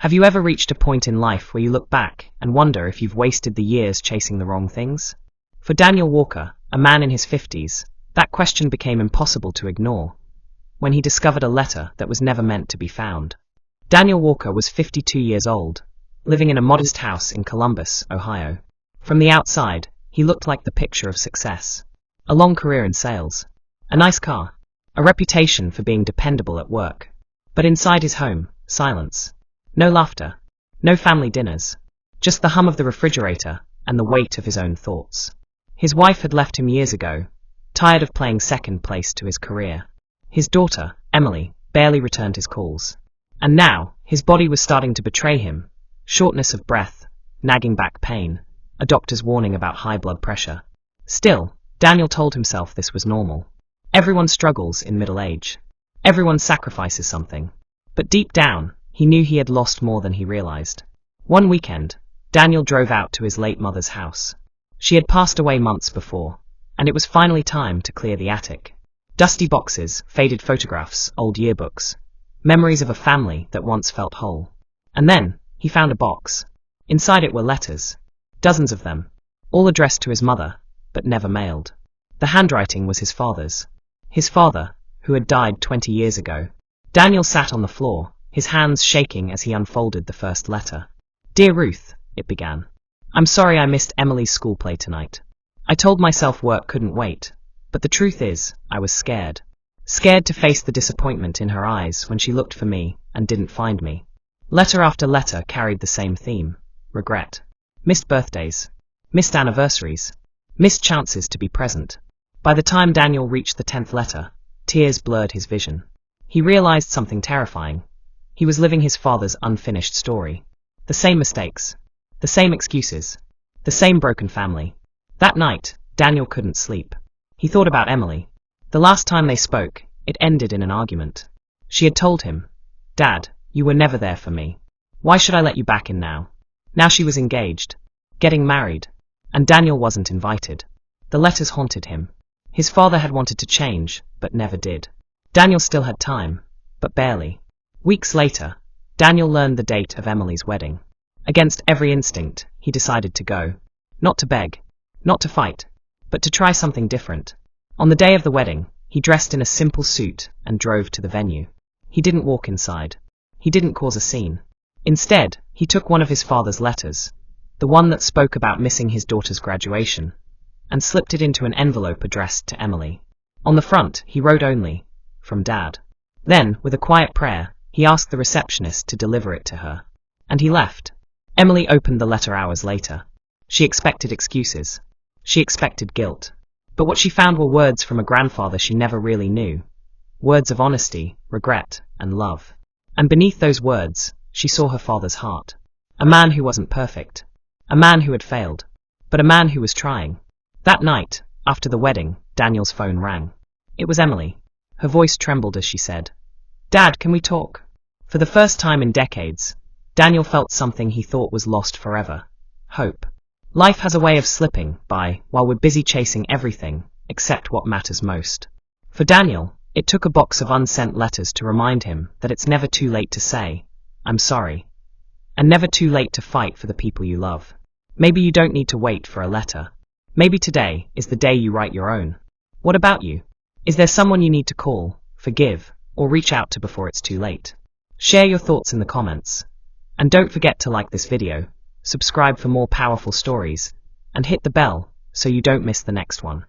Have you ever reached a point in life where you look back and wonder if you've wasted the years chasing the wrong things? For Daniel Walker, a man in his 50s, that question became impossible to ignore when he discovered a letter that was never meant to be found. Daniel Walker was 52 years old, living in a modest house in Columbus, Ohio. From the outside, he looked like the picture of success. A long career in sales, a nice car, a reputation for being dependable at work. But inside his home, silence. No laughter, no family dinners, just the hum of the refrigerator and the weight of his own thoughts. His wife had left him years ago, tired of playing second place to his career. His daughter, Emily, barely returned his calls. And now, his body was starting to betray him. Shortness of breath, nagging back pain, a doctor's warning about high blood pressure. Still, Daniel told himself this was normal. Everyone struggles in middle age. Everyone sacrifices something. But deep down, he knew he had lost more than he realized. One weekend, Daniel drove out to his late mother's house. She had passed away months before, and it was finally time to clear the attic. Dusty boxes, faded photographs, old yearbooks, memories of a family that once felt whole. And then, he found a box. Inside it were letters, dozens of them, all addressed to his mother, but never mailed. The handwriting was his father's. His father, who had died 20 years ago. Daniel sat on the floor, his hands shaking as he unfolded the first letter. "Dear Ruth," it began. "I'm sorry I missed Emily's school play tonight. I told myself work couldn't wait, but the truth is, I was scared. Scared to face the disappointment in her eyes when she looked for me and didn't find me." Letter after letter carried the same theme: regret. Missed birthdays. Missed anniversaries. Missed chances to be present. By the time Daniel reached the 10th letter, tears blurred his vision. He realized something terrifying. He was living his father's unfinished story. The same mistakes. The same excuses. The same broken family. That night, Daniel couldn't sleep. He thought about Emily. The last time they spoke, it ended in an argument. She had told him, "Dad, you were never there for me. Why should I let you back in now?" Now she was engaged, getting married, and Daniel wasn't invited. The letters haunted him. His father had wanted to change, but never did. Daniel still had time, but barely. Weeks later, Daniel learned the date of Emily's wedding. Against every instinct, he decided to go. Not to beg, not to fight, but to try something different. On the day of the wedding, he dressed in a simple suit and drove to the venue. He didn't walk inside. He didn't cause a scene. Instead, he took one of his father's letters, the one that spoke about missing his daughter's graduation, and slipped it into an envelope addressed to Emily. On the front, he wrote only, "From Dad." Then, with a quiet prayer, he asked the receptionist to deliver it to her. And he left. Emily opened the letter hours later. She expected excuses. She expected guilt. But what she found were words from a grandfather she never really knew. Words of honesty, regret, and love. And beneath those words, she saw her father's heart. A man who wasn't perfect. A man who had failed. But a man who was trying. That night, after the wedding, Daniel's phone rang. It was Emily. Her voice trembled as she said, "Dad, can we talk?" For the first time in decades, Daniel felt something he thought was lost forever. Hope. Life has a way of slipping by while we're busy chasing everything except what matters most. For Daniel, it took a box of unsent letters to remind him that it's never too late to say, "I'm sorry," and never too late to fight for the people you love. Maybe you don't need to wait for a letter. Maybe today is the day you write your own. What about you? Is there someone you need to call, forgive, or reach out to before it's too late? Share your thoughts in the comments. And don't forget to like this video, subscribe for more powerful stories, and hit the bell so you don't miss the next one.